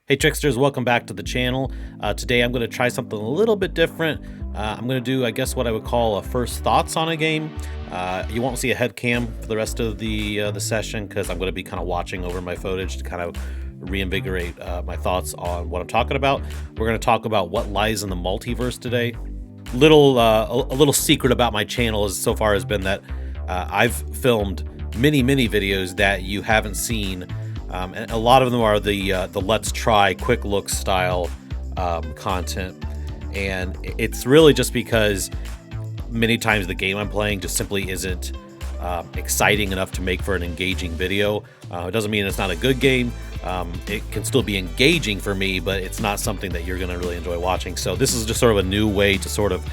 Hey Tricksters, welcome back to the channel. Today I'm going to try something a little bit different. I'm going to do, I guess, what I would call a first thoughts on a game. You won't see a head cam for the rest of the session because I'm going to be kind of watching over my footage to kind of reinvigorate my thoughts on what I'm talking about. We're going to talk about what lies in the multiverse today. A little secret about my channel so far has been that I've filmed many videos that you haven't seen. And a lot of them are the let's try quick look style content, and it's really just because many times the game I'm playing just simply isn't exciting enough to make for an engaging video. It doesn't mean it's not a good game. It can still be engaging for me, but it's not something that you're going to really enjoy watching. So this is just sort of a new way to sort of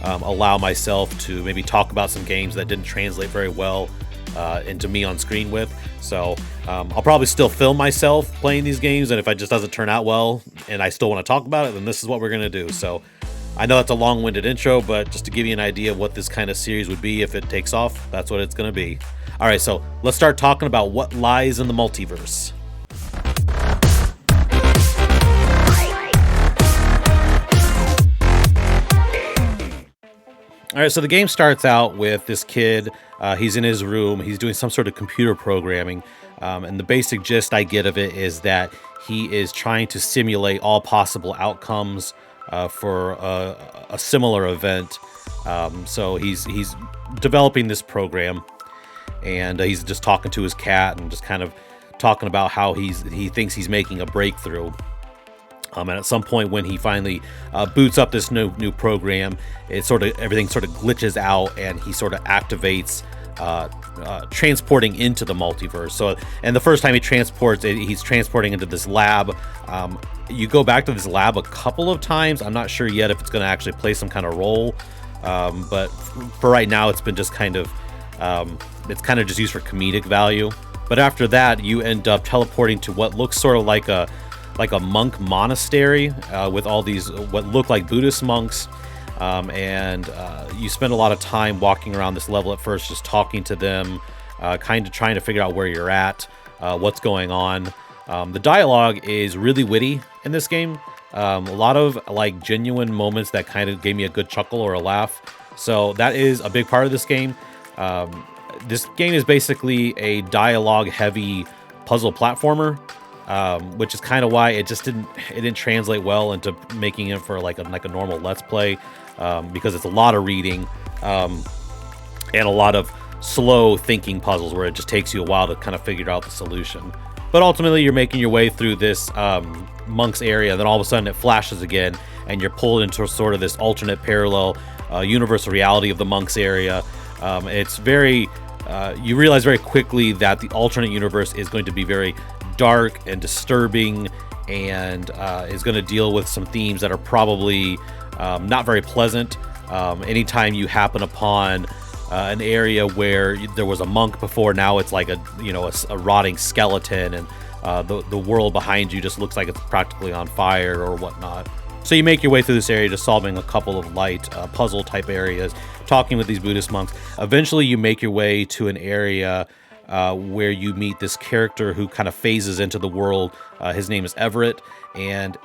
allow myself to maybe talk about some games that didn't translate very well into me on screen with. So I'll probably still film myself playing these games, and if it just doesn't turn out well and I still want to talk about it, then this is what we're going to do. So I know that's a long-winded intro, but just to give you an idea of what this kind of series would be if it takes off, that's what it's going to be. All right, so let's start talking about what lies in the multiverse. All right, so the game starts out with this kid. He's in his room. He's doing some sort of computer programming. And the basic gist I get of it is that he is trying to simulate all possible outcomes for a similar event. So he's developing this program, and he's just talking to his cat and just kind of talking about how he thinks he's making a breakthrough. And at some point when he finally boots up this new program, everything sort of glitches out, and he sort of activates transporting into the multiverse. So, and the first time he transports, he's transporting into this lab. You go back to this lab a couple of times. I'm not sure yet if it's going to actually play some kind of role, but for right now, it's been just kind of just used for comedic value. But after that, you end up teleporting to what looks sort of like a monk monastery with all these what look like Buddhist monks, and you spend a lot of time walking around this level at first, just talking to them, kind of trying to figure out where you're at, what's going on. The dialogue is really witty in this game. A lot of like genuine moments that kind of gave me a good chuckle or a laugh. So that is a big part of this game. This game is basically a dialogue-heavy puzzle platformer. Which is kind of why it didn't translate well into making it for like a normal Let's Play, because it's a lot of reading and a lot of slow thinking puzzles where it just takes you a while to kind of figure out the solution. But ultimately, you're making your way through this monk's area, and then all of a sudden it flashes again, and you're pulled into sort of this alternate parallel universal reality of the monk's area. It's very you realize very quickly that the alternate universe is going to be very dark and disturbing, and is going to deal with some themes that are probably not very pleasant. Anytime you happen upon an area where there was a monk before, now it's like a rotting skeleton, and the world behind you just looks like it's practically on fire or whatnot. So you make your way through this area, just solving a couple of light puzzle type areas, talking with these Buddhist monks. Eventually you make your way to an area where you meet this character who kind of phases into the world. His name is Everett, and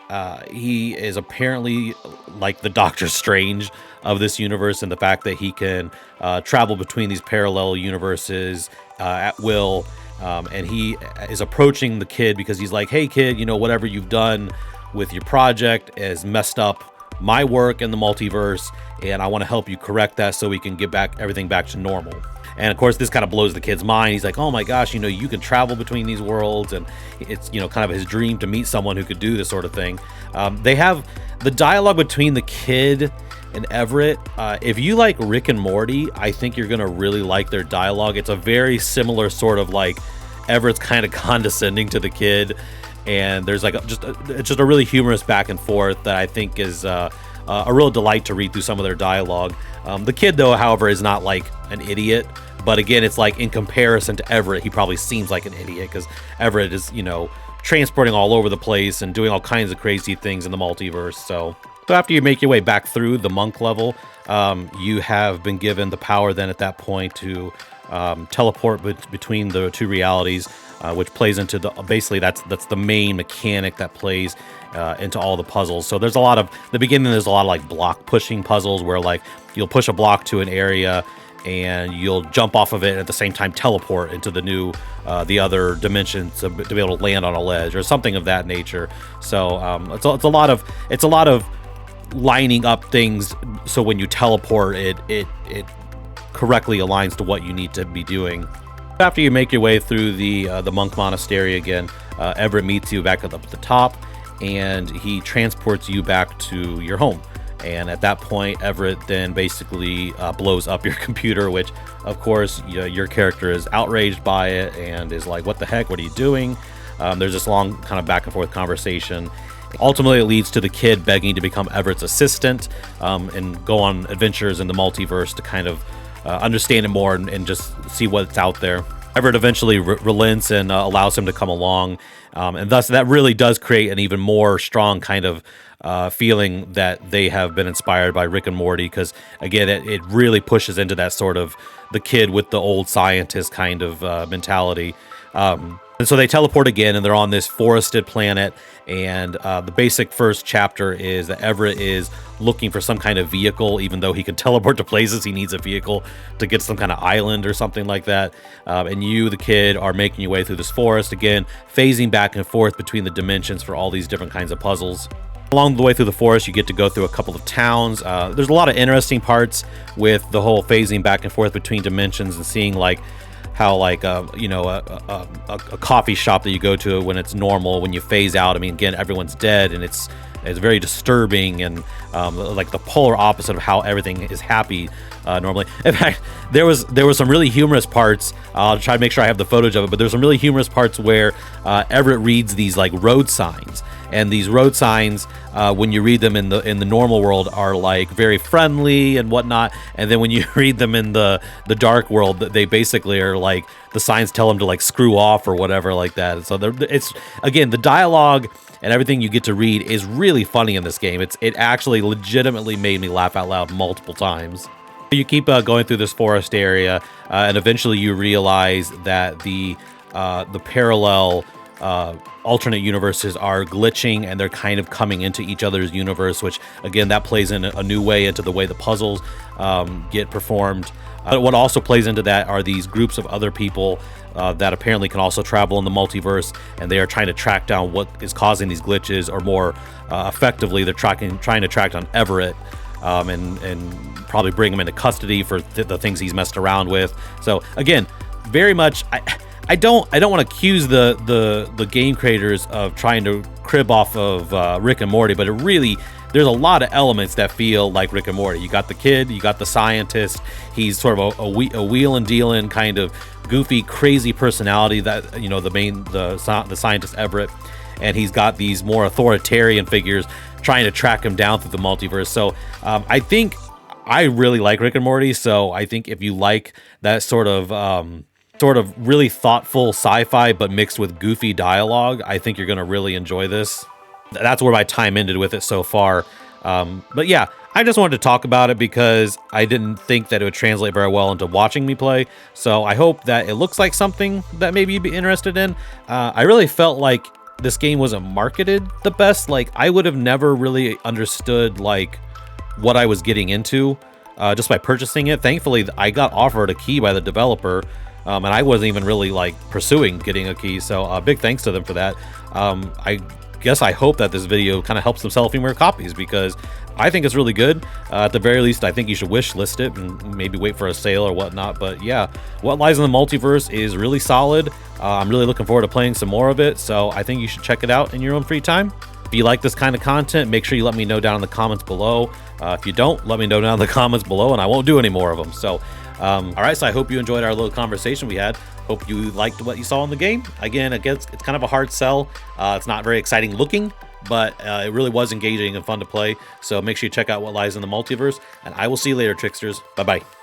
he is apparently like the Doctor Strange of this universe, and the fact that he can travel between these parallel universes at will. And he is approaching the kid because he's like, hey kid, whatever you've done with your project has messed up my work in the multiverse, and I want to help you correct that so we can get everything back to normal. And of course, this kind of blows the kid's mind. He's like, oh my gosh, you can travel between these worlds, and it's kind of his dream to meet someone who could do this sort of thing. They have the dialogue between the kid and Everett. If you like Rick and Morty, I think you're gonna really like their dialogue. It's a very similar sort of like Everett's kind of condescending to the kid, and there's like it's just a really humorous back and forth that I think is a real delight to read through some of their dialogue. The kid, though, however, is not like an idiot, but again, it's like in comparison to Everett, he probably seems like an idiot because Everett is, transporting all over the place and doing all kinds of crazy things in the multiverse. So after you make your way back through the monk level, you have been given the power then at that point to teleport between the two realities, which plays into the basically that's the main mechanic that plays into all the puzzles. So there's a lot of the beginning. There's a lot of like block pushing puzzles where like you'll push a block to an area and you'll jump off of it and at the same time teleport into the other dimensions to be able to land on a ledge or something of that nature. So it's a lot of lining up things so when you teleport it correctly aligns to what you need to be doing. After you make your way through the monk monastery again, Everett meets you back up at the top, and he transports you back to your home. And at that point, Everett then basically blows up your computer, which, of course, your character is outraged by it and is like, "What the heck? What are you doing?" There's this long kind of back and forth conversation. Ultimately, it leads to the kid begging to become Everett's assistant and go on adventures in the multiverse to kind of understand it more and just see what's out there. Everett eventually relents and allows him to come along, and thus that really does create an even more strong kind of feeling that they have been inspired by Rick and Morty, because again, it really pushes into that sort of the kid with the old scientist kind of mentality. And so they teleport again, and they're on this forested planet. And the basic first chapter is that Everett is looking for some kind of vehicle. Even though he can teleport to places, he needs a vehicle to get some kind of island or something like that. And you, the kid, are making your way through this forest, again, phasing back and forth between the dimensions for all these different kinds of puzzles. Along the way through the forest, you get to go through a couple of towns. There's a lot of interesting parts with the whole phasing back and forth between dimensions and seeing like how like a coffee shop that you go to when it's normal, when you phase out, I mean, again, everyone's dead, and it's very disturbing, and like the polar opposite of how everything is happy normally. In fact, there was some really humorous parts. I'll try to make sure I have the footage of it, but there's some really humorous parts where Everett reads these like road signs, and these road signs, when you read them in the normal world, are like very friendly and whatnot, and then when you read them in the dark world, they basically are like the signs tell them to like screw off or whatever like that. So it's again, the dialogue and everything you get to read is really funny in this game. It actually legitimately made me laugh out loud multiple times. You keep going through this forest area, and eventually you realize that the parallel alternate universes are glitching, and they're kind of coming into each other's universe, which again, that plays in a new way into the way the puzzles get performed. What also plays into that are these groups of other people that apparently can also travel in the multiverse, and they are trying to track down what is causing these glitches, or more effectively, they're trying to track down Everett and probably bring him into custody for the things he's messed around with. So again, very much, I don't want to accuse the game creators of trying to crib off of Rick and Morty, but there's a lot of elements that feel like Rick and Morty. You got the kid, you got the scientist. He's sort of a wheel and dealing kind of goofy, crazy personality that, the scientist Everett, and he's got these more authoritarian figures trying to track him down through the multiverse. So I think I really like Rick and Morty. So I think if you like that sort of really thoughtful sci-fi but mixed with goofy dialogue, I think you're going to really enjoy this. That's where my time ended with it so far. But yeah, I just wanted to talk about it because I didn't think that it would translate very well into watching me play. So I hope that it looks like something that maybe you'd be interested in. I really felt like this game wasn't marketed the best. Like, I would have never really understood like what I was getting into just by purchasing it. Thankfully, I got offered a key by the developer, and I wasn't even really like pursuing getting a key. So big thanks to them for that. I hope that this video kind of helps them sell a few more copies, because I think it's really good. At the very least, I think you should wish list it and maybe wait for a sale or whatnot. But yeah, What Lies in the Multiverse is really solid. I'm really looking forward to playing some more of it, so I think you should check it out in your own free time. If you like this kind of content, make sure you let me know down in the comments below. If you don't, let me know down in the comments below, and I won't do any more of them. So, all right, so I hope you enjoyed our little conversation we had. Hope you liked what you saw in the game. Again, it's kind of a hard sell. It's not very exciting looking, but it really was engaging and fun to play. So make sure you check out What Lies in the Multiverse, and I will see you later, tricksters. Bye-bye.